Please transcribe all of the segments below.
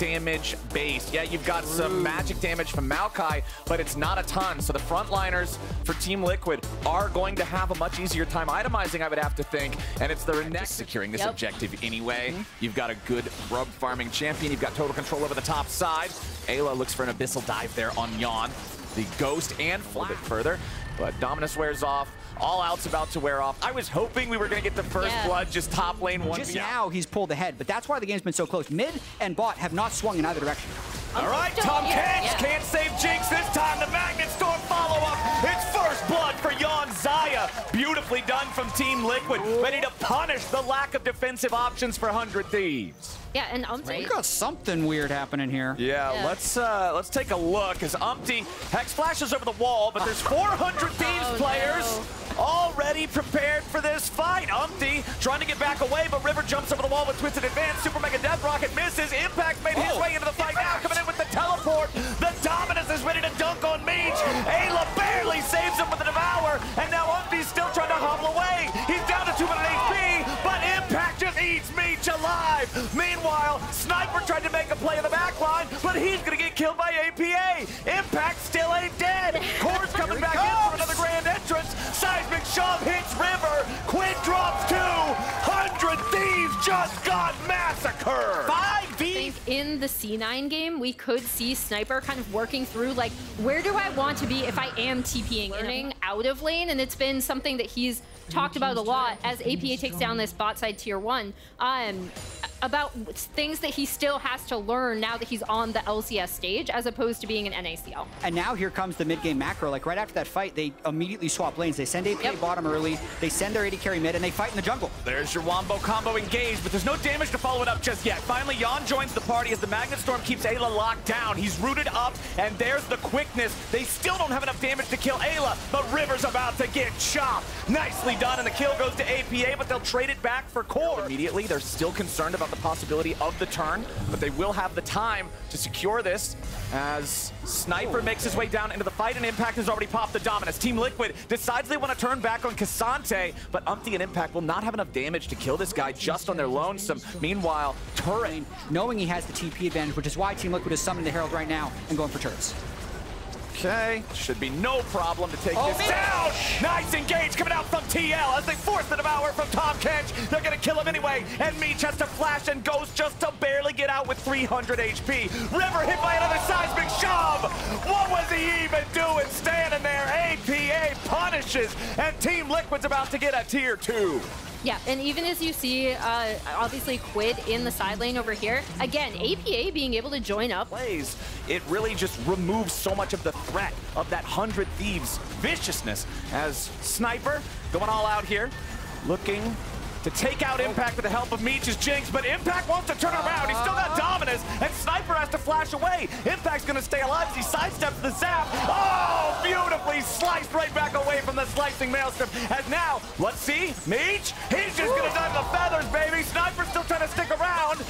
damage base. Yeah, you've got some magic damage from Maokai, but it's not a ton. So the frontliners for Team Liquid are going to have a much easier time itemizing, I would have to think. And it's their next securing this objective anyway. You've got a good rub farming champion. You've got total control over the top side. Ayla looks for an abyssal dive there on Yon. The ghost and a little bit further, but Dominus wears off. All out's about to wear off. I was hoping we were going to get the first blood, just top lane 1v. Just now he's pulled ahead, but that's why the game's been so close. Mid and bot have not swung in either direction. All right, Tom Kench can't save Jinx this time. The Magnet Storm follow-up. It's first blood for Yon Zaya. Beautifully done from Team Liquid. Ready to punish the lack of defensive options for 100 Thieves. Yeah, and We got something weird happening here. Yeah. Let's take a look as Umpty Hex flashes over the wall, but there's 400 Thieves players already prepared for this fight. Umpty trying to get back away, but River jumps over the wall with Twisted Advance. Super Mega Death Rocket misses. Impact made his way into the fight now, coming in with the teleport. The Dominus is ready to dunk on Meech. Ayla barely saves him with the Devour, and now Umpty's still trying to hobble away. He's down to 200 HP, but Impact just eats Meech alive. Meanwhile, Sniper tried to make a play in the back line, but he's going to get killed by APA. Impact still ain't dead. Core's coming back in for another grand entrance. Seismic shove hits River. Quinn drops 200 Thieves just got massacred. 5v. I think in the C9 game, we could see Sniper kind of working through, like, where do I want to be if I am TPing, learning out of lane, and it's been something that he's talked about a lot as APA takes down this bot side tier 1. About things that he still has to learn now that he's on the LCS stage as opposed to being an NACL. And now here comes the mid-game macro. Like right after that fight, they immediately swap lanes. They send APA bottom early, they send their AD carry mid, and they fight in the jungle. There's your Wombo combo engaged, but there's no damage to follow it up just yet. Finally, Yon joins the party as the Magnet Storm keeps Ayla locked down. He's rooted up, and there's the quickness. They still don't have enough damage to kill Ayla, but River's about to get chopped. Nicely done, and the kill goes to APA, but they'll trade it back for Core. Immediately, they're still concerned about the possibility of the turn, but they will have the time to secure this as Sniper makes his way down into the fight, and Impact has already popped the Dominus. Team Liquid decides they want to turn back on Cassante, but Umpty and Impact will not have enough damage to kill this guy just on their lonesome. Meanwhile, Turret, knowing he has the TP advantage, which is why Team Liquid is summoning the Herald right now and going for turrets. Okay, should be no problem to take this down. Nice engage coming out from TL as they force the Devour from Tom Kench. They're going to kill him anyway, and Meech has to flash and Ghost just to barely get out with 300 HP. River hit by another seismic shove. What was he even doing standing there? APA punishes, and Team Liquid's about to get a tier 2. Yeah, and even as you see, obviously Quid in the side lane over here, again, APA being able to join up. Plays, it really just removes so much of the threat of that 100 Thieves viciousness as Sniper going all out here, looking to take out Impact with the help of Meech's Jinx, but Impact wants to turn around. He's still got Dominus, and Sniper has to flash away. Impact's gonna stay alive as he sidesteps the zap. Oh, beautifully sliced right back away from the slicing Maelstrom. As now, let's see, Meech, he's just gonna dive the feathers, baby. Sniper's still trying to stick around.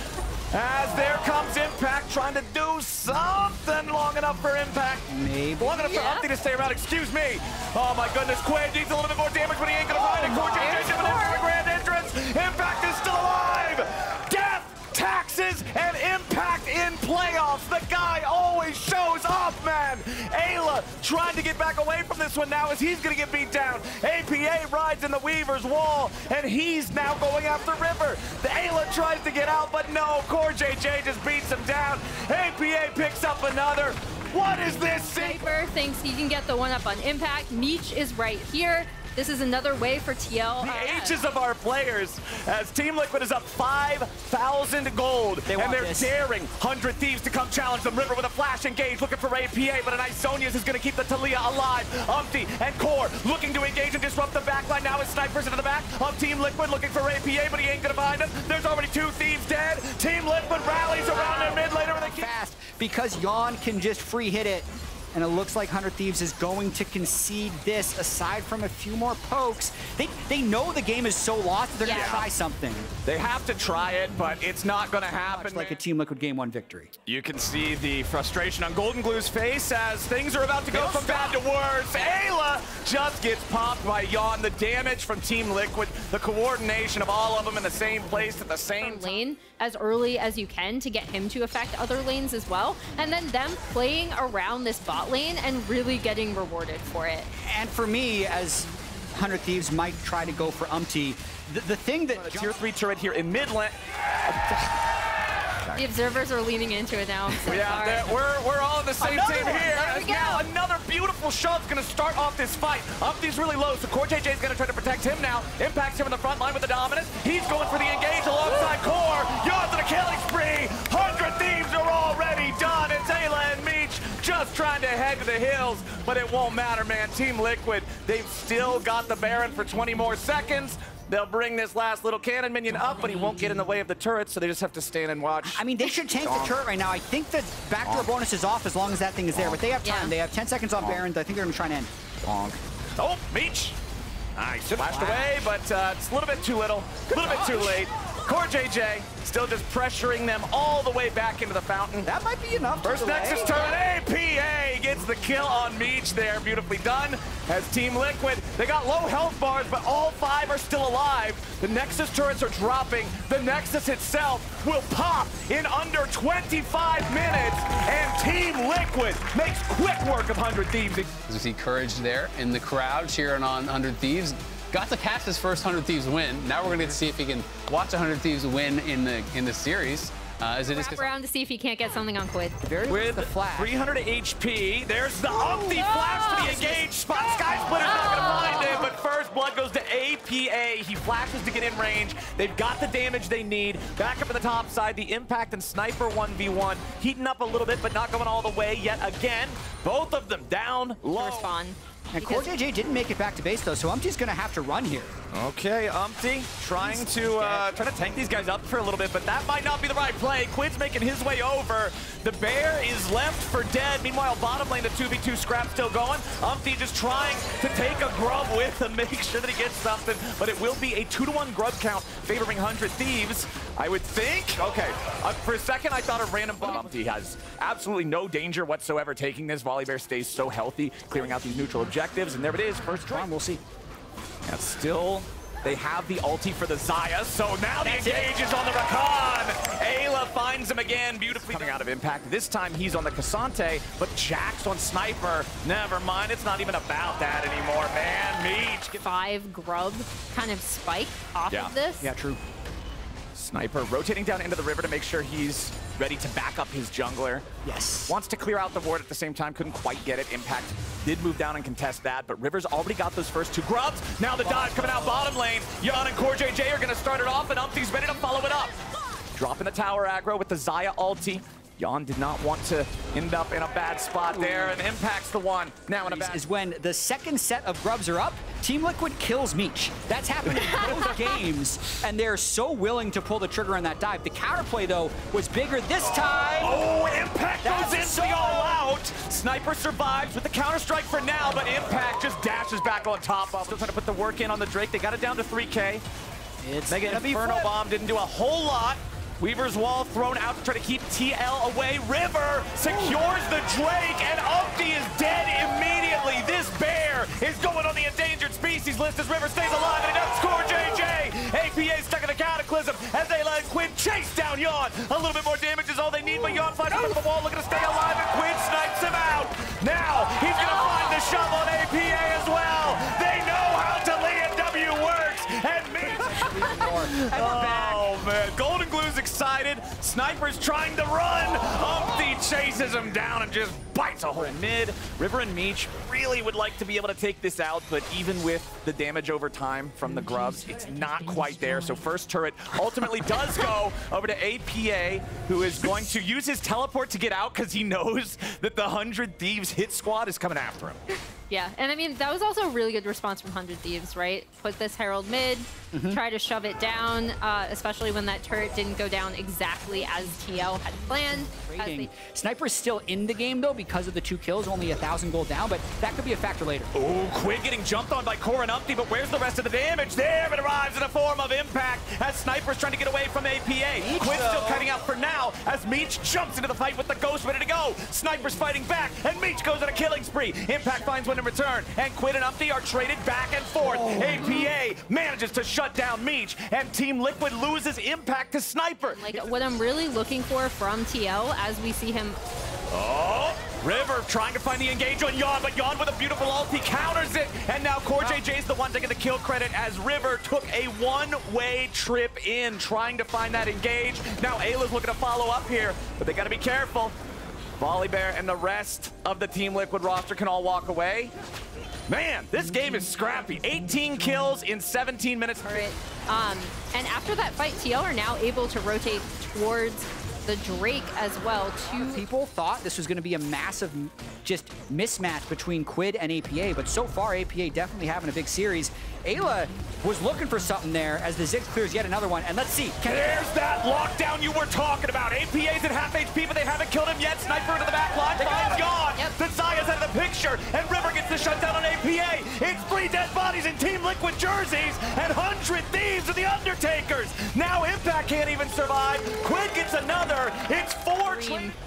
As there comes Impact trying to do something long enough for Impact. Maybe. Long enough for Umpty to stay around, excuse me. Oh my goodness, Quinn needs a little bit more damage, but he ain't gonna find it. Core just for the grand entrance. Impact is still alive. Death, taxes, and Impact in playoffs. The guy always shows up, man. Ayla trying to get back away from this one now as he's gonna get beat down. APA rides in the Weaver's wall, and he's now going after River. The Ayla tries to get out, but no, Core JJ just beats him down. APA picks up another. What is this? Sniper thinks he can get the one up on Impact. Meech is right here. This is another way for TL. The H's of our players as Team Liquid is up 5,000 gold. And they're daring 100 Thieves to come challenge them. River with a flash engage looking for APA, but a nice Zonia's is going to keep the Talia alive. Umpty and Core looking to engage and disrupt the backline. Now it's Snipers into the back of Team Liquid looking for APA, but he ain't going to find him. There's already 2 Thieves dead. Team Liquid rallies around their mid laner with a fast because Yon can just free hit it. and it looks like 100 Thieves is going to concede this. Aside from a few more pokes, they know the game is so lost, they're going to try something. They have to try it, but it's not going to happen. Much like a Team Liquid Game 1 victory. You can see the frustration on Golden Glue's face as things are about to go from bad to worse. Ayla just gets popped by Yawn. The damage from Team Liquid, the coordination of all of them in the same place at the same lane as early as you can to get him to affect other lanes as well, and then them playing around this bot lane and really getting rewarded for it. And for me, as 100 Thieves might try to go for Umpty, the thing that tier 3 turret here in mid lane. The observers are leaning into it now. So we're all on the same team here. There we go. Now another beautiful shot's going to start off this fight. Umpty's really low, so CoreJJ is going to try to protect him now. Impacts him in the front line with the dominance. He's going for the engage alongside Core. Yawn's on a killing spree. 100 Thieves are already done. It's Ayla and Meech just trying to head to the hills, but it won't matter, man. Team Liquid, they've still got the Baron for 20 more seconds. They'll bring this last little cannon minion up, but he won't get in the way of the turret, so they just have to stand and watch. I mean, they should tank the turret right now. I think the backdoor bonus is off as long as that thing is there, but they have time. They have 10 seconds on Baron. I think they're going to try and end. Oh, Meech. Nice. Flashed away, but it's a little bit too little, a little bit too late. CoreJJ still just pressuring them all the way back into the fountain. That might be enough. First Nexus turret, APA gets the kill on Meech there. Beautifully done. As Team Liquid, they got low health bars, but all 5 are still alive. The Nexus turrets are dropping. The Nexus itself will pop in under 25 minutes, and Team Liquid makes quick work of 100 Thieves. As we see Courage there in the crowd cheering on 100 Thieves. Got to catch his first 100 Thieves win. Now we're going to get to see if he can watch 100 Thieves win in the series. As it is around to see if he can't get something on Quid. With the flash. 300 HP, there's the Umpty flash to the engaged spot. Sky Splitter's not going to find him, but first blood goes to APA. He flashes to get in range. They've got the damage they need. Back up in the top side, the Impact and Sniper 1v1 heating up a little bit, but not going all the way yet again. Both of them down low. Respawn. And CoreJJ didn't make it back to base, though, so Umpty's going to have to run here. Okay, Umpty trying to tank these guys up for a little bit, but that might not be the right play. Quid's making his way over. The Bear is left for dead. Meanwhile, bottom lane, the 2v2 scrap still going. Umpty just trying to take a grub with him, make sure that he gets something, but it will be a 2-to-1 grub count favoring 100 Thieves, I would think. Okay, for a second, I thought a random bomb. He has absolutely no danger whatsoever taking this. Volibear stays so healthy, clearing out these neutral objectives, and there it is, first try. We'll see. And still, they have the ulti for the Xayah, so now the engage is on the Rakan. Ayla finds him again, beautifully coming out of Impact. This time he's on the Cassante, but Jax on Sniper. Never mind, it's not even about that anymore, man. Meech. 5 grub kind of spike off of this. Yeah, true. Sniper rotating down into the river to make sure he's ready to back up his jungler. Yes. Wants to clear out the ward at the same time, couldn't quite get it. Impact did move down and contest that, but River's already got those first 2 grubs. Now the dive coming out bottom lane. Yawn and CoreJJ are going to start it off, and Umpty's ready to follow it up. Dropping the tower aggro with the Xayah ulti. Yawn did not want to end up in a bad spot there, and Impact's the one. Now in a bad... is when the second set of grubs are up, Team Liquid kills Meech. That's happened in both games, and they're so willing to pull the trigger on that dive. The counterplay, though, was bigger this time. Oh, Impact goes into the all-out. Sniper survives with the counter-strike for now, but Impact just dashes back on top of. Still trying to put the work in on the Drake. They got it down to 3K. It's Mega Inferno Bomb didn't do a whole lot. Weaver's Wall thrown out to try to keep TL away. River secures the Drake, and Umpty is dead immediately. This Bear is going on the endangered species list as River stays alive, and he does score JJ. APA stuck in the Cataclysm as they let Quinn chase down Yawn. A little bit more damage is all they need, but Yawn flies over the wall looking to stay alive, and Quinn snipes him out. Now he's going to find the shove on APA as well. They know how Talia W works, and oh man, Golden Glue's excited. Sniper's trying to run. Umpty chases him down and just bites a hole in mid. River and Meech really would like to be able to take this out, but even with the damage over time from the grubs, it's not quite there. So first turret ultimately does go over to APA, who is going to use his teleport to get out because he knows that the 100 Thieves hit squad is coming after him. Yeah, and I mean, that was also a really good response from 100 Thieves, right? Put this Herald mid, try to shove it down, especially when that turret didn't go down exactly as TL had planned. Sniper's still in the game, though, because of the 2 kills, only 1,000 gold down, but that could be a factor later. Ooh, Quid getting jumped on by Core and Umpty, but where's the rest of the damage? There it arrives in the form of impact as Sniper's trying to get away from APA. Quid's still cutting out for now as Meech jumps into the fight with the Ghost ready to go. Sniper's fighting back, and Meech goes on a killing spree. Impact finds one in return, and Quid and Umpty are traded back and forth. APA manages to shut down Meech, and Team Liquid loses Impact to Sniper. Like, what I'm really looking for from TL as we see him. Oh, River trying to find the engage on Yawn, but Yawn with a beautiful ult, he counters it, and now CoreJJ's the one taking the kill credit as River took a one-way trip in, trying to find that engage. Now Ayla's looking to follow up here, but they gotta be careful. Volibear and the rest of the Team Liquid roster can all walk away. Man, this game is scrappy. 18 kills in 17 minutes. And after that fight, TL are now able to rotate towards the Drake as well. People thought this was going to be a massive just mismatch between Quid and APA, but so far APA definitely having a big series. Ayla was looking for something there as the Ziggs clears yet another one, and let's see. There's that lockdown you were talking about. APA's at half HP, but they haven't killed him yet. Sniper into the back line, finds Yawn. The Zaya's out of the picture, and River gets the shutdown on APA. It's 3 dead bodies in Team Liquid jerseys, and 100 Thieves are the Undertakers. Now Impact can't even survive. Quid gets another. It's 4.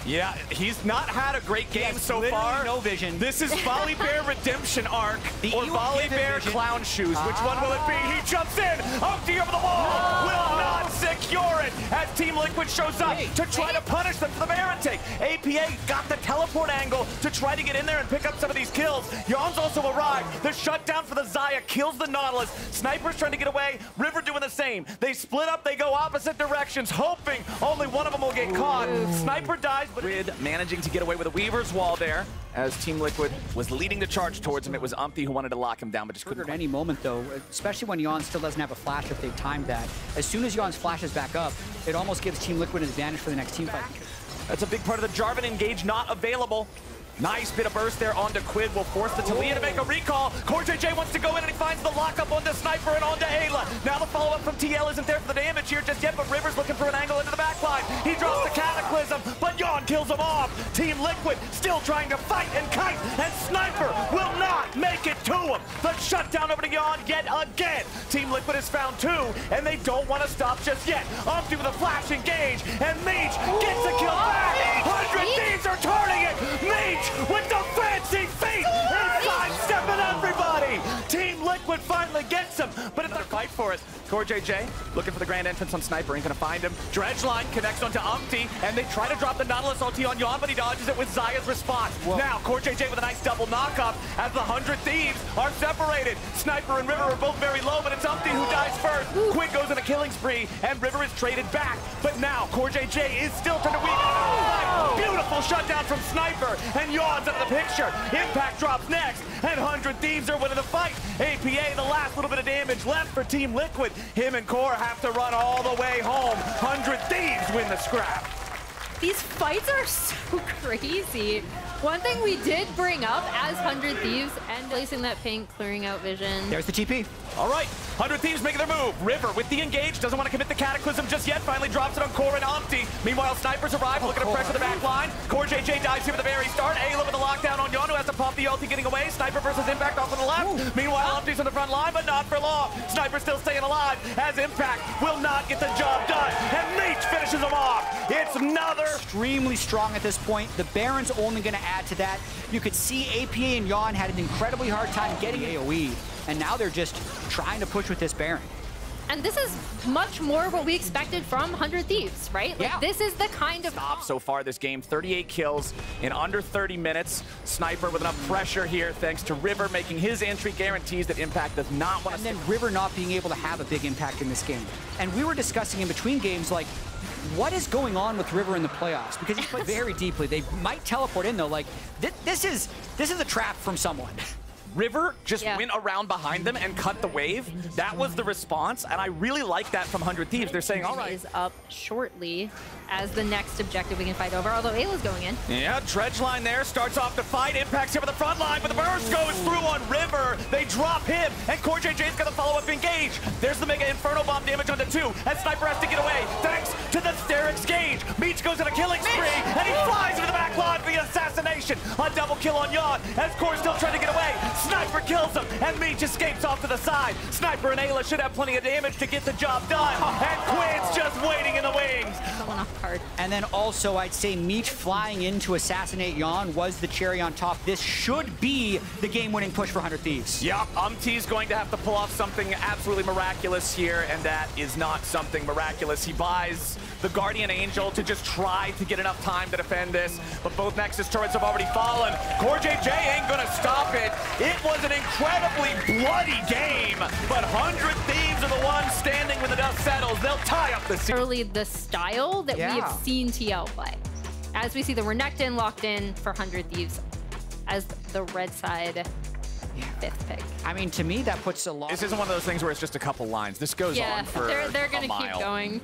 Yeah, he's not had a great game so far. No vision. This is Volibear Redemption Arc, or Volibear Clown Shoes. Which one will it be? He jumps in. Umpty over the wall. Will not secure it as Team Liquid shows up to try to punish them for the Baron take. APA got the teleport angle to try to get in there and pick up some of these kills. Yawn's also arrived. The shutdown for the Zaya kills the Nautilus. Sniper's trying to get away. River doing the same. They split up. They go opposite directions, hoping only one of them will get caught. Sniper dies, but Quid managing to get away with a Weaver's Wall there as Team Liquid was leading the charge towards him. It was Umpty who wanted to lock him down, but just couldn't. At any moment, though, especially when Yawn still doesn't have a flash if they've timed that. As soon as Yawn's flashes back up, it almost gives Team Liquid an advantage for the next team fight. That's a big part of the Jarvan engage not available. Nice bit of burst there onto Quid, will force the Talia to make a recall. CoreJJ wants to go in and he finds the lockup onto Sniper and onto Ayla. Now the follow-up from TL isn't there for the damage here just yet, but River's looking for an angle into the backline. He drops the Cataclysm, but Yawn kills him off. Team Liquid still trying to fight and kite, and Sniper will not make it to him. The shutdown over to Yawn yet again. Team Liquid has found 2, and they don't want to stop just yet. Umpty with a flash engage, and Meech gets the kill back. 100 Thieves are turning it. Meech with the fancy feet and sidestepping everybody. Team Liquid finally gets him, but another fight for it. CoreJJ looking for the grand entrance on Sniper, ain't gonna find him. Dredge line connects onto Umpty, and they try to drop the Nautilus ulti on Yawn, but he dodges it with Zaya's response. Whoa. Now CoreJJ with a nice double knockup as the 100 Thieves are separated. Sniper and River are both very low, but it's Umpty who dies first. Quid goes on a killing spree, and River is traded back. But now CoreJJ is still trying to weave into the fight. Beautiful shutdown from Sniper, and Yawn's out of the picture. Impact drops next, and 100 Thieves are winning the fight. APA, the last little bit of damage left for Team Liquid. Him and Core have to run all the way home. 100 Thieves win the scrap. These fights are so crazy. One thing we did bring up as 100 Thieves and placing that pink, clearing out vision. There's the TP. All right, 100 Thieves making their move. River with the engage, doesn't want to commit the Cataclysm just yet, finally drops it on Core and Umpty. Meanwhile, Snipers arrive, looking to pressure the back line. CoreJJ dies here at the very start. Ayla with the lockdown on Yawn, who has to pop the ulti getting away. Sniper versus Impact off on the left. Ooh. Meanwhile, Umpty's on the front line, but not for long. Sniper still staying alive as Impact will not get the job done. And Meech finishes him off. It's another. Extremely strong at this point. The Baron's only going to add to that. You could see APA and Yawn had an incredibly hard time getting AoE, and now they're just trying to push with this Baron. And this is much more what we expected from 100 Thieves, right? Like, this is the kind of... So far this game, 38 kills in under 30 minutes. Sniper with enough pressure here, thanks to River making his entry, guarantees that Impact does not want to... And then River not being able to have a big impact in this game. And we were discussing in between games, like, what is going on with River in the playoffs? Because he's played very deeply. They might teleport in, though. Like, this is a trap from someone. River just went around behind them and cut the wave. That was the response, and I really like that from 100 Thieves. They're saying, all right. Is up shortly as the next objective we can fight over, although Ayla's going in. Yeah, Dredge line there, starts off the fight. Impact's here for the front line, but the burst goes through on River. They drop him, and CoreJJ's got to follow up engage. There's the Mega Inferno Bomb damage onto 2, and Sniper has to get away, thanks to the Sterix Gauge. Meech goes on a killing spree, and he flies into the back line for the assassination. A double kill on Yawn, as Core still trying to get away. Sniper kills him, and Meech escapes off to the side. Sniper and Ayla should have plenty of damage to get the job done, and Quinn's just waiting in the wings. Someone off card. And then also, I'd say Meech flying in to assassinate Yawn was the cherry on top. This should be the game-winning push for 100 Thieves. Yup, Umti's going to have to pull off something absolutely miraculous here, and that is not something miraculous. He buys the Guardian Angel to just try to get enough time to defend this, but both Nexus turrets have already fallen. CoreJJ ain't gonna stop it. It was an incredibly bloody game, but 100 Thieves are the ones standing when the dust settles. They'll tie up the series. Early the style that we have seen TL play. As we see the Renekton locked in for 100 Thieves as the red side 5th pick. I mean, to me, that puts a lot. This isn't one of those things where it's just a couple lines. This goes on for they're gonna keep going.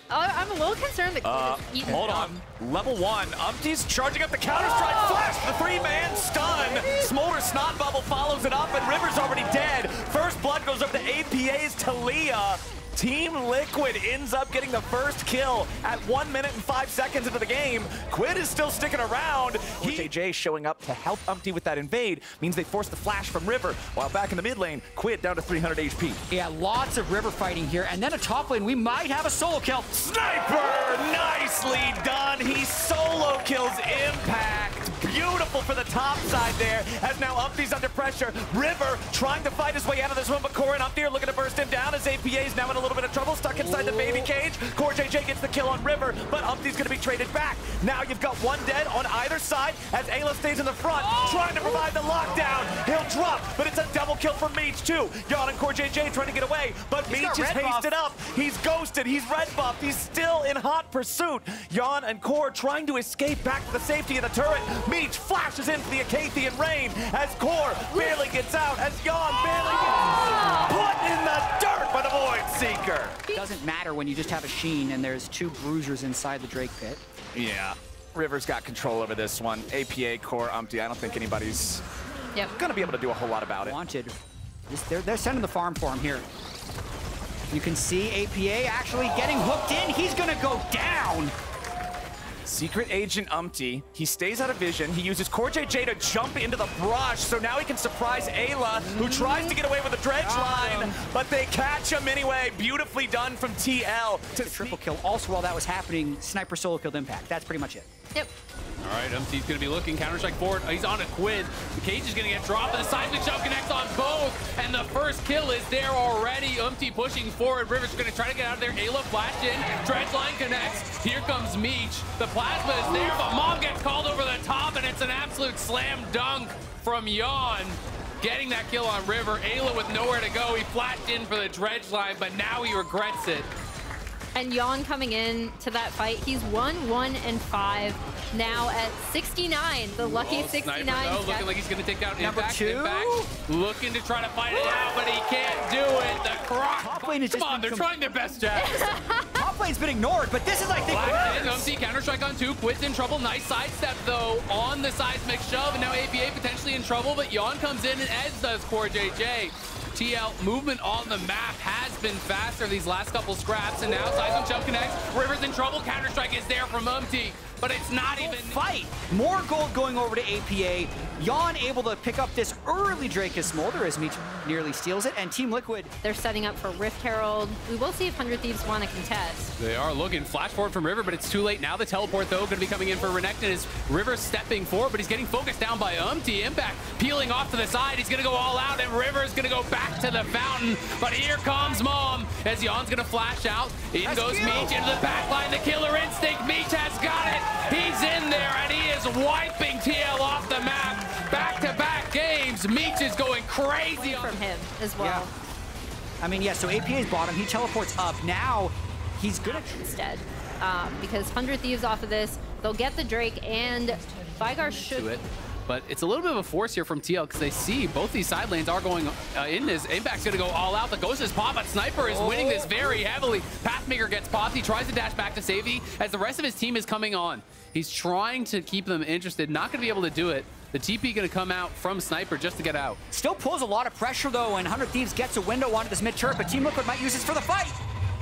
I'm a little concerned that Quid is eating hold on. Level 1. Umti's charging up the counter-strike flash. The 3-man stun. Smolder Snot Bubble follows it up, and River's already dead. First blood goes up to APA's Talia. Team Liquid ends up getting the first kill at 1 minute and 5 seconds into the game. Quid is still sticking around. JJ showing up to help Umti with that invade means they force the flash from River, while back in the mid lane, Quid down to 300 HP. Yeah, lots of River fighting here, and then a top lane, we might have a solo kill. Sniper! Nicely done. He solo kills Impact. Beautiful for the top side there, as now Umti's under pressure. River trying to fight his way out of this one, but Core and Umti are looking to burst him down as APA's now in a little bit of trouble, stuck inside the baby cage. CoreJJ gets the kill on River, but Umti's going to be traded back. Now you've got one dead on either side as Ayla stays in the front, trying to provide the lockdown. He'll drop, but it's a double kill for Meech too. Yawn and CoreJJ trying to get away, but Meech is hasted up. He's ghosted, he's red buffed, he's still in hot pursuit. Yawn and Core trying to escape back to the safety of the turret. Meech flashes into the Acathian rain as Core barely gets out, as Yawn barely gets put in the dirt by the Void Seeker. It doesn't matter when you just have a Sheen and there's 2 bruisers inside the Drake pit. Yeah, River's got control over this one. APA, Core, Umti, I don't think anybody's gonna be able to do a whole lot about it. Wanted. They're sending the farm for him here. You can see APA actually getting hooked in. He's gonna go down. Secret Agent Umti, he stays out of vision. He uses CoreJJ to jump into the brush, so now he can surprise Ayla, who tries to get away with the dredge line, but they catch him anyway. Beautifully done from TL to the triple kill. Also, while that was happening, Sniper solo killed Impact. That's pretty much it. Yep. All right, Umti's going to be looking, Counter-Strike forward. He's on a Quid. The cage is going to get dropped, and the seismic shove connects on both, and the first kill is there already. Umti pushing forward. River's going to try to get out of there. Ayla flashed in. Dredge line connects. Here comes Meech. The plasma is there, but Mom gets called over the top, and it's an absolute slam dunk from Yawn. Getting that kill on River. Ayla with nowhere to go. He flashed in for the dredge line, but now he regrets it. And Yawn coming in to that fight, he's 1-1-5 now at 69. The lucky 69. Sniper, though, looking like he's going to take out Impact. 2. Impact looking to try to fight it out, but he can't do it. The croc. Top lane is Come on, they're trying their best, Jack. Top lane's been ignored, but this is, I think, Umti Counter-Strike on 2. Quid's in trouble. Nice sidestep, though, on the seismic shove, and now APA potentially in trouble, but Yawn comes in, and Eds does CoreJJ. TL movement on the map has been faster these last couple scraps, and now seismic shove connects. River's in trouble. Counter-Strike is there from Umti, but it's not even fight. More gold going over to APA. Yawn able to pick up this early Drake as Smolder as Meech nearly steals it, and Team Liquid. They're setting up for Rift Herald. We will see if 100 Thieves want to contest. They are looking. Flash forward from River, but it's too late. Now the teleport, though, going to be coming in for Renekton as River stepping forward, but he's getting focused down by Umti. Impact peeling off to the side. He's going to go all out, and River's going to go back to the fountain. But here comes Mom as Yawn's going to flash out. In goes Meech into the back line. The killer instinct. Meech has got it. He's in there, and he is wiping TL off the map. Back-to-back games. Meech is going crazy from him as well. Yeah. I mean, yeah, so APA's bottom. He teleports up. Now he's going to instead. Because 100 Thieves off of this, they'll get the Drake, and Vigar should But it's a little bit of a force here from TL because they see both these side lanes are going in. His Impact's going to go all out. The Ghost is popped, but Sniper is winning this very heavily. Pathmaker gets popped. He tries to dash back to safety as the rest of his team is coming on. He's trying to keep them interested. Not going to be able to do it. The TP going to come out from Sniper just to get out. Still pulls a lot of pressure, though, and 100 Thieves gets a window onto this mid-turret, but Team Liquid might use this for the fight.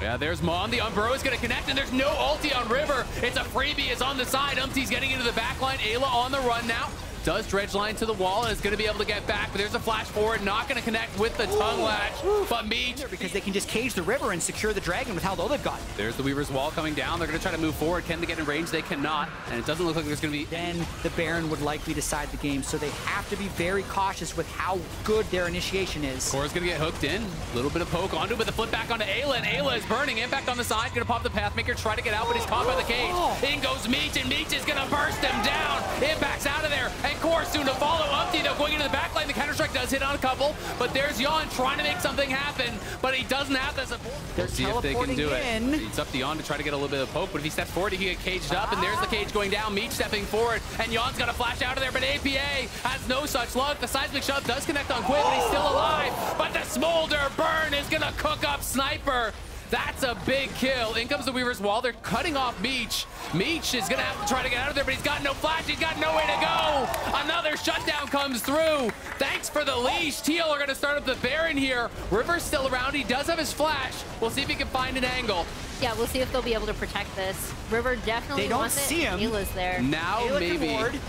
Yeah, there's Mom. The Umbro is going to connect, and there's no ulti on River. It's a freebie. It's on the side. Umpty's getting into the back line. Ayla on the run now. Does dredge line to the wall and is going to be able to get back, but there's a flash forward, not going to connect with the tongue latch, but Meech. Because they can just cage the river and secure the dragon with how low they've got. There's the Weaver's wall coming down. They're going to try to move forward. Can they get in range? They cannot, and it doesn't look like there's going to be... Then the Baron would likely decide the game, so they have to be very cautious with how good their initiation is. Core's going to get hooked in. A little bit of poke onto it, but the flip back onto Ayla, and Ayla is burning. Impact on the side, going to pop the Pathmaker, try to get out, but he's caught by the cage. In goes Meech, and Meech is going to burst him down. Impact's out of there, and Core soon to follow. Umpty, though, going into the back line. The Counter-Strike does hit on a couple, but there's Yon trying to make something happen, but he doesn't have the support. They're see if they can do in. it. It's up to Yon to try to get a little bit of poke, but if he steps forward, he can get caged up, and there's the cage going down. Meech stepping forward, and Yon's got to flash out of there, but APA has no such luck. The seismic shove does connect on Quid, but he's still alive, but the Smolder burn is going to cook up Sniper. That's a big kill. In comes the Weaver's wall. They're cutting off Meech. Meech is going to have to try to get out of there, but he's got no flash. He's got no way to go. Another shutdown comes through. Thanks for the leash. TL are going to start up the Baron here. River's still around. He does have his flash. We'll see if he can find an angle. Yeah, we'll see if they'll be able to protect this. River definitely wants it. They don't see him. Ayla's there. Now Ayla maybe.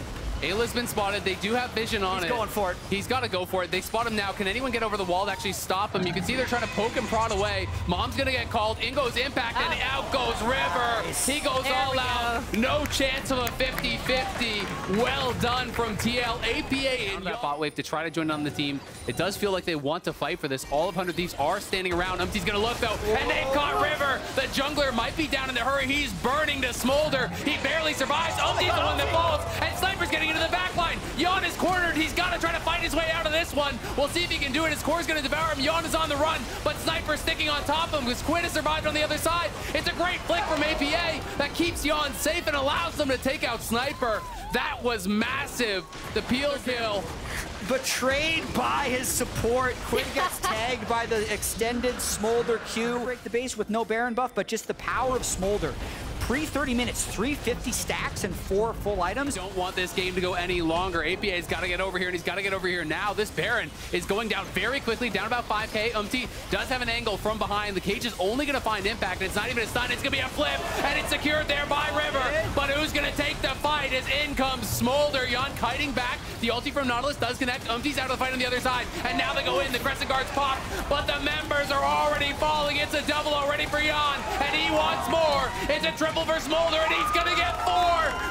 Ayla's been spotted. They do have vision on it. He's going for it. He's got to go for it. They spot him now. Can anyone get over the wall to actually stop him? You can see they're trying to poke and prod away. Mom's going to get called. In goes Impact, and out goes River. He goes all out. No chance of a 50-50. Well done from TL. APA in that bot wave to try to join on the team. It does feel like they want to fight for this. All of 100 Thieves are standing around. Umpty's going to look, though, and they've caught River. The jungler might be down in the hurry. He's burning to Smolder. He barely survives. Umpty's the one that falls, and Sniper's getting into the back line. Yon is cornered. He's got to try to fight his way out of this one. We'll see if he can do it. His Core's going to devour him. Yon is on the run, but Sniper's sticking on top of him because Quinn has survived on the other side. It's a great flick from APA that keeps Yon safe and allows them to take out Sniper. That was massive. The peel kill. Betrayed by his support. Quinn gets tagged by the extended Smolder Q. Break the base with no Baron buff, but just the power of Smolder. Pre-30 minutes, 350 stacks and 4 full items. Don't want this game to go any longer. APA's got to get over here, and he's got to get over here now. This Baron is going down very quickly, down about 5K. Umpty does have an angle from behind. The cage is only going to find Impact, and it's not even a stun. It's going to be a flip, and it's secured there by River. But who's going to take the fight as in comes Smolder. Yon kiting back. The ulti from Nautilus does connect. Umpty's out of the fight on the other side, and now they go in. The Crescent Guards pop, but the members are already falling. It's a double already for Yon, and he wants more. It's a triple for Smolder, and he's gonna get 4.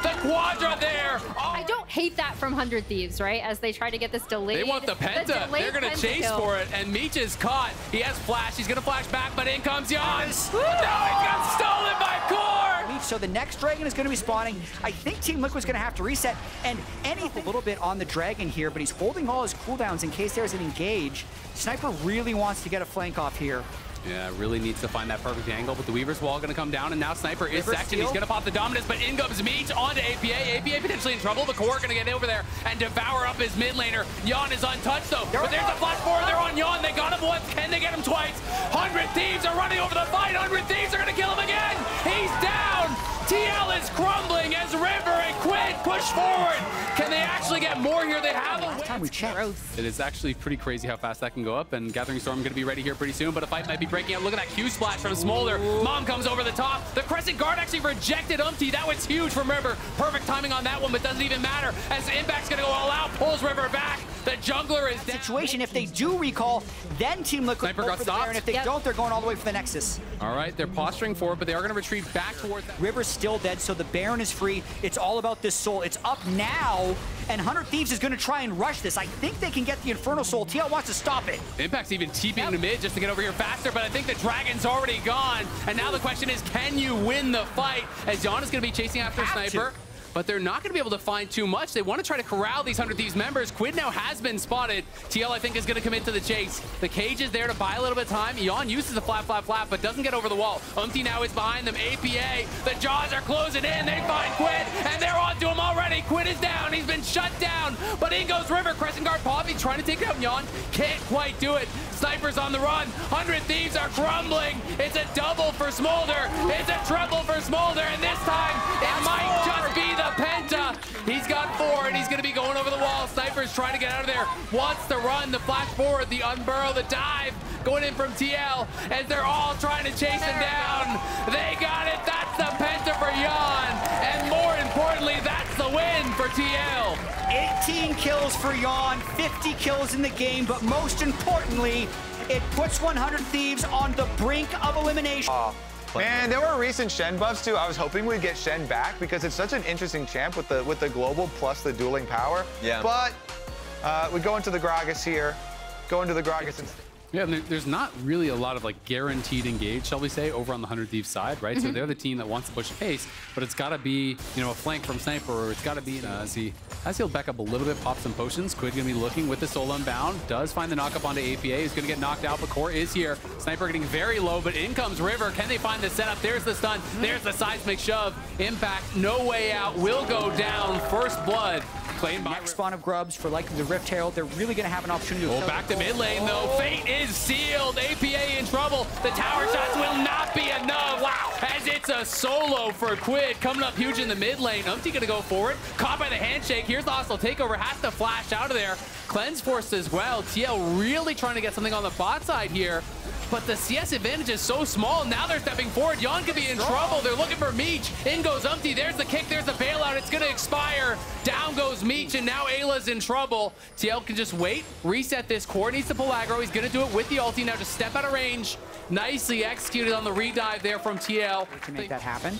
The Quadra there. Oh. I don't hate that from 100 Thieves, right? As they try to get this delayed. They want the Penta. They're gonna chase for it, and Meech is caught. He has flash. He's gonna flash back, but in comes Yon. No, he's got stolen by Core. So the next dragon is going to be spawning. I think Team Liquid's going to have to reset, and anything a little bit on the dragon here, but he's holding all his cooldowns in case there's an engage. Sniper really wants to get a flank off here. Yeah, really needs to find that perfect angle, but the Weaver's wall going to come down, and now Sniper is second. He's going to pop the dominance, but in comes Meech onto APA. APA potentially in trouble, but Core going to get over there and devour up his mid laner. Yon is untouched, though, but there's a flash forward there on Yon. They got him once. Can they get him twice? 100 Thieves are running over the fight. 100 Thieves are going to kill him again. He's down. TL is crumbling as River and Quid push forward. Can they actually get more here? They have a time we check. It is actually pretty crazy how fast that can go up, and Gathering Storm going to be ready here pretty soon, but a fight might be breaking out. Look at that Q splash from Smolder. Mom comes over the top. The Crescent Guard actually rejected Umpty. That was huge from River. Perfect timing on that one, but doesn't even matter as Impact's going to go all out, pulls River back. The jungler is down. Situation, if they do recall, then Team Liquid Sniper got stopped. And if they don't, they're going all the way for the Nexus. All right, they're posturing forward, but they are going to retreat back towards that. River's still dead, so the Baron is free. It's all about this soul. It's up now, and 100 Thieves is going to try and rush this. I think they can get the Infernal Soul. TL wants to stop it. Impact's even TPing to mid just to get over here faster, but I think the Dragon's already gone. And now the question is, can you win the fight? As Yon is going to be chasing after Sniper. but they're not going to be able to find too much. They want to try to corral these 100 Thieves members. Quid now has been spotted. TL, I think, is going to commit to the chase. The cage is there to buy a little bit of time. Yon uses the flap, but doesn't get over the wall. Now is behind them. APA, the jaws are closing in. They find Quid, and they're onto him already. Quid is down. He's been shut down, but in goes River. Crescent Guard Poppy trying to take out Yon. Can't quite do it. Sniper's on the run. 100 Thieves are crumbling. It's a double for Smolder. It's a triple for Smolder, and this time it might just be the Penta. He's got 4, and he's going to be going over the wall. Sniper's trying to get out of there. Wants to run. The flash forward, the unburrow, the dive. Going in from TL as they're all trying to chase him down. They got it. That's the Penta for Yon. And more importantly, that's the win for TL. 18 kills for Yon, 50 kills in the game, but most importantly, it puts 100 Thieves on the brink of elimination. Man, there were recent Shen buffs too. I was hoping we'd get Shen back because it's such an interesting champ with the global plus the dueling power. Yeah. But we go into the Gragas here. Go into the Gragas instead. Yeah, and there's not really a lot of like guaranteed engage, shall we say, over on the 100 Thieves side, right? So they're the team that wants to push the pace, but it's got to be, you know, a flank from Sniper, or it's got to be as he'll back up a little bit, pop some potions. Quid gonna be looking with the soul unbound, does find the knock up onto APA, he's gonna get knocked out, but Core is here. Sniper getting very low, but in comes River. Can they find the setup? There's the stun, there's the seismic shove. Impact, no way out, will go down. First blood. Next spawn of grubs for like the Rift Herald. They're really going to have an opportunity to back to mid lane though. Fate is sealed. APA in trouble. The tower shots will not be enough. Wow. As it's a solo for Quid coming up huge in the mid lane. Umpty going to go forward. Caught by the handshake. Here's the hostile takeover. Has to flash out of there. Cleanse forced as well. TL really trying to get something on the bot side here. But the CS advantage is so small. Now they're stepping forward. Yon could be in trouble. They're looking for Meech. In goes Umpty. There's the kick. There's the bailout. It's going to expire. Down goes Meech, and now Ayla's in trouble. TL can just wait, reset this. Core needs to pull aggro. He's going to do it with the ulti now. Just step out of range. Nicely executed on the redive there from TL. To make that happen.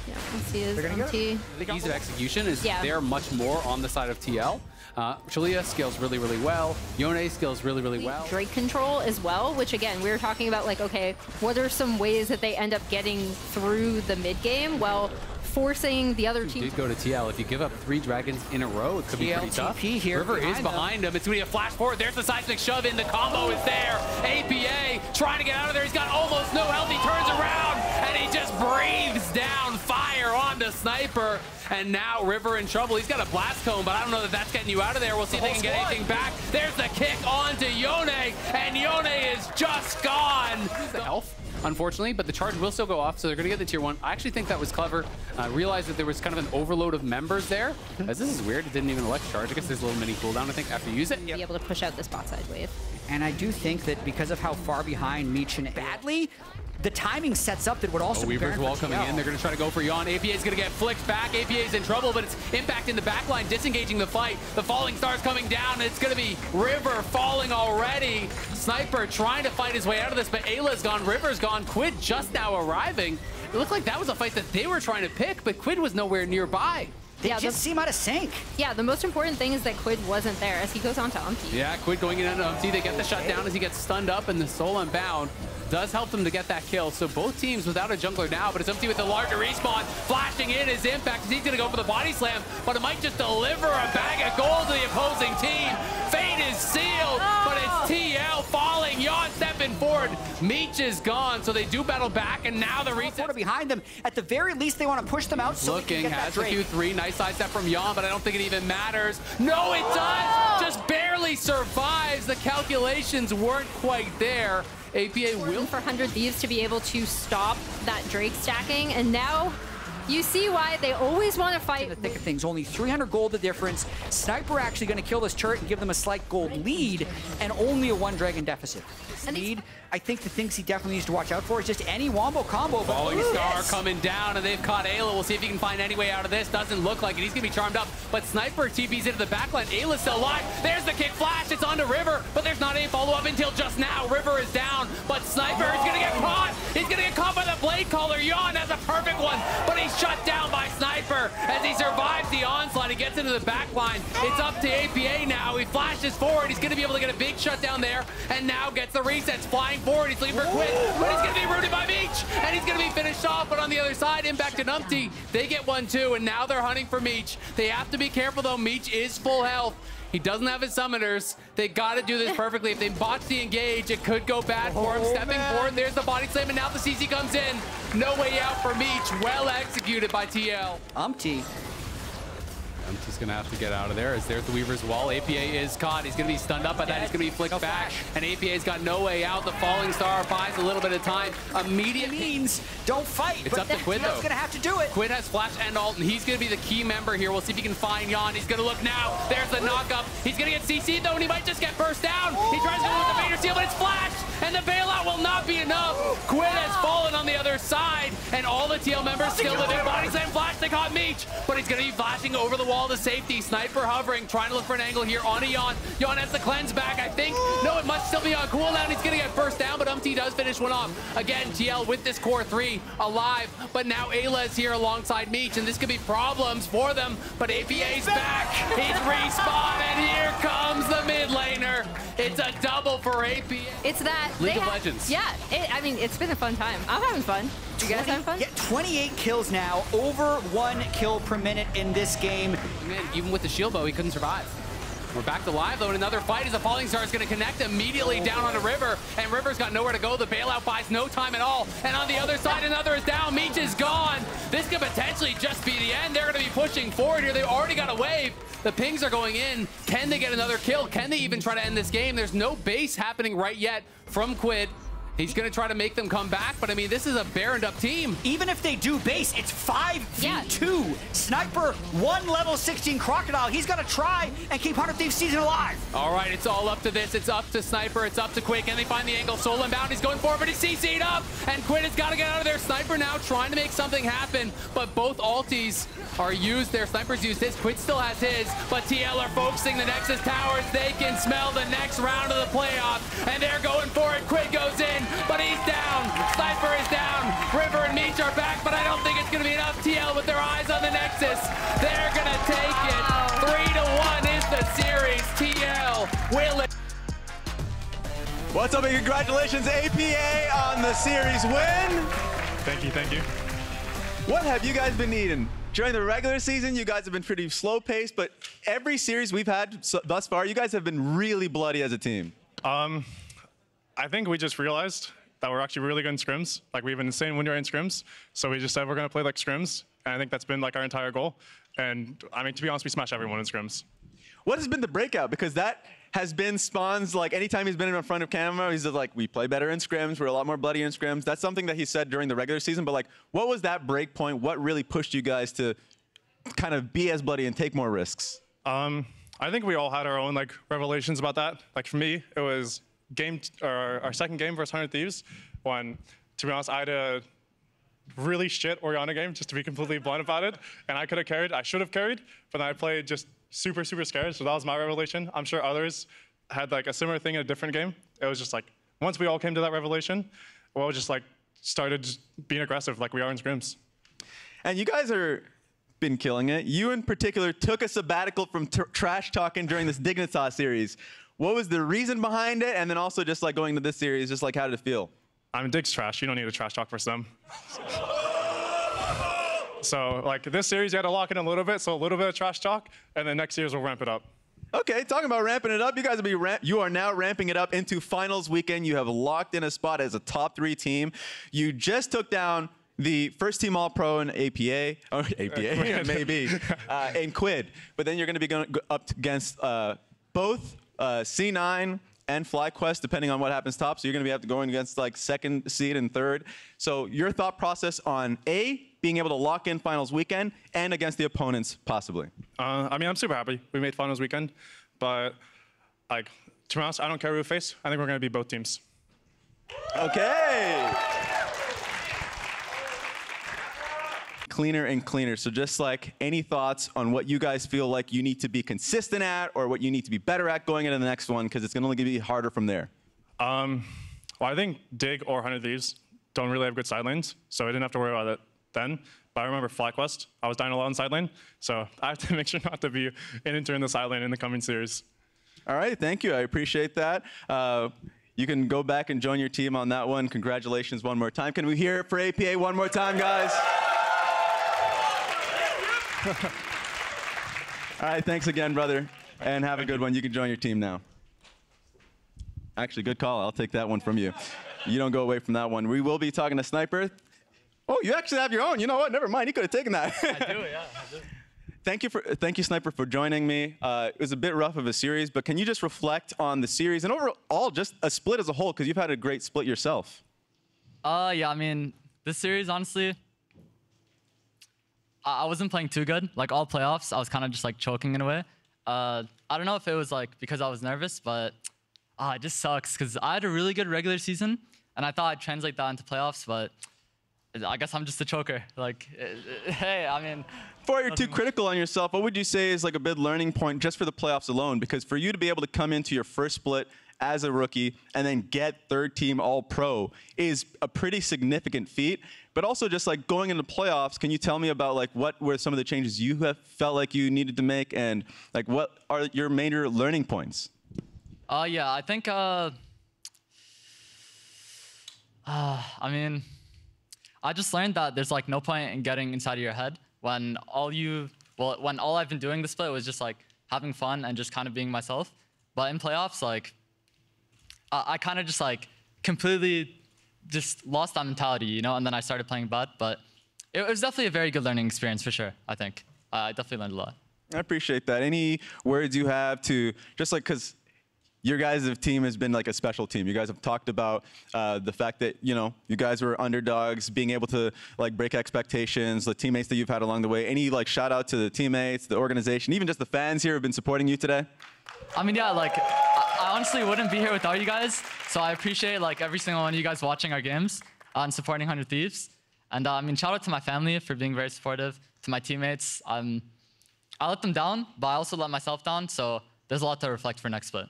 Yeah, let's see his Umpty. The ease of execution is there much more on the side of TL. Shalia scales really, really well. Yone scales really, really well. Drake control as well, which again, we were talking about like, okay, what are some ways that they end up getting through the mid game? Well, forcing the other team. Did go to TL. If you give up 3 dragons in a row, it could be pretty tough. Here River is behind him. It's going to be a flash forward. There's the seismic shove in. The combo is there. APA trying to get out of there. He's got almost no health. He turns around and he just breathes down fire onto Sniper. And now River in trouble. He's got a blast cone, but I don't know that that's getting you out of there. We'll see if they can get anything back. There's the kick onto Yone, and Yone is just gone. The health, unfortunately, but the charge will still go off, so they're going to get the tier 1. I actually think that was clever. I realized that there was kind of an overload of members there. As this is weird, it didn't even elect charge. I guess there's a little mini cooldown, I think, after you use it. Be able to push out this bot side wave. And I do think that because of how far behind Meech and badly, the timing sets up that would also be Weaver's wall coming in. They're going to try to go for Yon. APA is going to get flicked back. APA is in trouble, but it's Impact in the backline, disengaging the fight. The falling star's coming down, and it's going to be River falling already. Sniper trying to fight his way out of this, but Ayla's gone, River's gone. Quid just now arriving. It looked like that was a fight that they were trying to pick, but Quid was nowhere nearby. They just seem out of sync. Yeah, the most important thing is that Quid wasn't there as he goes on to Umpty. Yeah, Quid going in on Umpty. They get the shutdown as he gets stunned up, and the soul unbound does help them to get that kill. So both teams without a jungler now, but it's Umpty with the larger respawn. Flashing in his Impact. He's going to go for the body slam, but it might just deliver a bag of gold to the opposing team. Fate is sealed, but it's TL falling. Yon stepping forward. Meech is gone, so they do battle back, and now the reset behind them. At the very least, they want to push them out. So looking, has the Q3. Nice sidestep from Yon, but I don't think it even matters. No, it does. Just barely survives. The calculations weren't quite there. APA will for 100 Thieves to be able to stop that Drake stacking, and now you see why they always want to fight. In the thick of things, only 300 gold the difference. Sniper actually going to kill this turret and give them a slight gold lead, and only a 1 dragon deficit. Lead, I think the things he definitely needs to watch out for is just any wombo combo. Falling star coming down, and they've caught Ayla. We'll see if he can find any way out of this. Doesn't look like it. He's going to be charmed up, but Sniper TP's into the backline. Ayla's still alive. There's the kick flash. It's onto River, but there's not any follow-up until just now. River is down, but Sniper is going to get caught. He's going to get caught by the blade caller. Yon has a perfect one, but he's shut down by Sniper as he survives the onslaught. on. He gets into the back line. It's up to APA now. He flashes forward. He's going to be able to get a big shutdown there, and now gets the resets. Flying forward. He's looking for Quid, but he's going to be rooted by Meech, and he's going to be finished off. But on the other side, Impact and Umpty, they get 1-2, and now they're hunting for Meech. They have to be careful, though. Meech is full health. He doesn't have his summoners. They got to do this perfectly. If they botch the engage, it could go bad for him. Stepping forward, there's the body slam, and now the CC comes in. No way out for Meech. Well executed by TL. Umpty. Umpty's going to have to get out of there as there's the Weaver's wall. APA is caught. He's going to be stunned up by that. He's going to be flicked back, and APA's got no way out. The falling star buys a little bit of time. Immediate means don't fight. It's up to Quid, though. He's going to have to do it. Quid has flash and ult, and he's going to be the key member here. We'll see if he can find Jan. He's going to look now. There's the knock-up. He's going to get CC'd, though, and he might just get burst down. He tries to go with the Vader Seal, but it's flash, and the bailout will not be enough. Quid has fallen on the other side, and all the TL members still living. Body slam flash, they caught Meech, but he's going to be flashing over the wall to safety. Sniper hovering, trying to look for an angle here on a Jan. Jan has the cleanse back, I think. No, it must still be on cooldown. He's going to get burst down, but Umpty does finish one off. Again, TL with this core 3 alive, but now Ayla is here alongside Meech, and this could be problems for them, but APA's back. He's respawned, and here comes the mid laner. It's a double for APA. It's that League of Legends. Yeah, I mean, it's been a fun time. I'm having fun. You guys having fun? Yeah, 28 kills now, over 1 kill per minute in this game. Man, even with the shield bow, he couldn't survive. We're back to live, though, in another fight as the Falling Star is going to connect immediately down on a River, and River's got nowhere to go. The bailout buys no time at all, and on the other side, another is down. Meech is gone. This could potentially just be the end. They're going to be pushing forward here. They've already got a wave. The pings are going in. Can they get another kill? Can they even try to end this game? There's no base happening right yet from Quid. He's going to try to make them come back, but I mean, this is a baroned up team. Even if they do base, it's 5v2. Sniper, 1 level 16 Crocodile. He's got to try and keep 100 Thieves season alive. All right, it's all up to this. It's up to Sniper. It's up to Quid. Can they find the angle? Soul inbound. He's going forward, but he's CC'd up, and Quid has got to get out of there. Sniper now trying to make something happen, but both ultis are used. Their Sniper's used his. Quid still has his, but TL are focusing the Nexus towers. They can smell the next round of the playoff, and they're going for it. Quid goes in, but he's down. Sniper is down. River and Meech are back, but I don't think it's going to be enough. TL with their eyes on the Nexus. They're going to take it. 3-1 is the series. TL will it. What's up, and congratulations, APA, on the series win. Thank you, thank you. What have you guys been needing? During the regular season, you guys have been pretty slow-paced, but every series we've had thus far, you guys have been really bloody as a team. I think we just realized that we're actually really good in scrims. Like, we have an insane win rate in scrims, so we just said we're going to play like scrims, and I think that's been like our entire goal. And I mean, to be honest, we smash everyone in scrims. What has been the breakout? Because that has been Spawn's, like, anytime he's been in front of camera, he's just like, we play better in scrims, we're a lot more bloody in scrims. That's something that he said during the regular season, but like, what was that break point? What really pushed you guys to kind of be as bloody and take more risks? I think we all had our own like revelations about that. Like, for me, it was our second game versus 100 Thieves, when, to be honest, I had a really shit Orianna game, just to be completely blunt about it, and I could have carried. I should have carried, but then I played just super scared, so that was my revelation. I'm sure others had like a similar thing in a different game. It was just like, once we all came to that revelation, we all just like started just being aggressive like we are in scrims. And you guys are been killing it. You in particular took a sabbatical from trash talking during this Dignitas series. What was the reason behind it? And then also just like going to this series, just like how did it feel? I mean, Dig's trash. You don't need a trash talk for them. So like this series, you had to lock in a little bit, so a little bit of trash talk, and then next year's we'll ramp it up. Okay, talking about ramping it up, you guys you are now ramping it up into finals weekend. You have locked in a spot as a top 3 team. You just took down the first team All-Pro in APA, or APA, maybe, in Quid. But then you're going to be going up against both C9 and FlyQuest, depending on what happens top. So you're going to be going against like 2nd seed and 3rd. So your thought process on being able to lock in finals weekend and against the opponents possibly. I mean, I'm super happy we made finals weekend, but like, to be honest, I don't care who we face. I think we're going to be both teams. Okay. Cleaner and cleaner. So just like, any thoughts on what you guys feel like you need to be consistent at, or what you need to be better at going into the next one, because it's going to only be harder from there? Well, I think Dig or 100 Thieves don't really have good side lanes, so I didn't have to worry about it then. But I remember FlyQuest, I was dying a lot in side lane, so I have to make sure not to be in and during the side lane in the coming series. All right, thank you. I appreciate that. You can go back and join your team on that one. Congratulations one more time. Can we hear it for APA one more time, guys? All right, thanks again, brother. And have a good one. You can join your team now. Actually, good call. I'll take that one from you. You don't go away from that one. We will be talking to Sniper. Oh, you actually have your own. You know what? Never mind. You could have taken that. I do, yeah. I do. Thank you, Sniper, for joining me. It was a bit rough of a series, but can you just reflect on the series and overall just a split as a whole, because you've had a great split yourself? Yeah, I mean, this series, honestly, I wasn't playing too good. Like, all playoffs, I was kind of just, like, choking in a way. I don't know if it was, like, because I was nervous, but it just sucks, because I had a really good regular season, and I thought I'd translate that into playoffs, but I guess I'm just a choker. Like, hey, I mean... Before you're too critical on yourself, what would you say is like a big learning point just for the playoffs alone? Because for you to be able to come into your first split as a rookie and then get third team All-Pro is a pretty significant feat. But also just like going into playoffs, can you tell me about like what were some of the changes you have felt like you needed to make, and like what are your major learning points? Yeah, I think, I mean, I just learned that there's like no point in getting inside of your head when all I've been doing this split was just like having fun and just kind of being myself. But in playoffs, like, I kind of just like completely just lost that mentality, you know, and then I started playing bad. But it was definitely a very good learning experience for sure, I think. I definitely learned a lot. I appreciate that. Any words you have to, just like, because your guys' team has been like a special team. You guys have talked about the fact that, you know, you guys were underdogs, being able to like break expectations, the teammates that you've had along the way. Any like shout out to the teammates, the organization, even just the fans here who have been supporting you today? I mean, yeah, like, I honestly wouldn't be here without you guys. So I appreciate like every single one of you guys watching our games and supporting 100 Thieves. And I mean, shout out to my family for being very supportive, to my teammates. I let them down, but I also let myself down. So there's a lot to reflect for next split.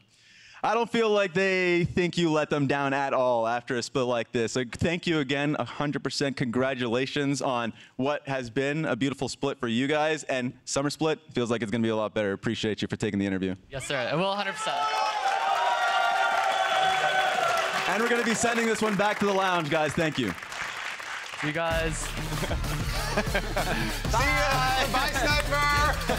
I don't feel like they think you let them down at all after a split like this. So thank you again, 100% congratulations on what has been a beautiful split for you guys. And summer split feels like it's going to be a lot better. Appreciate you for taking the interview. Yes, sir. It will 100%. And we're going to be sending this one back to the lounge, guys. Thank you. See you guys. See ya. Bye, Sniper.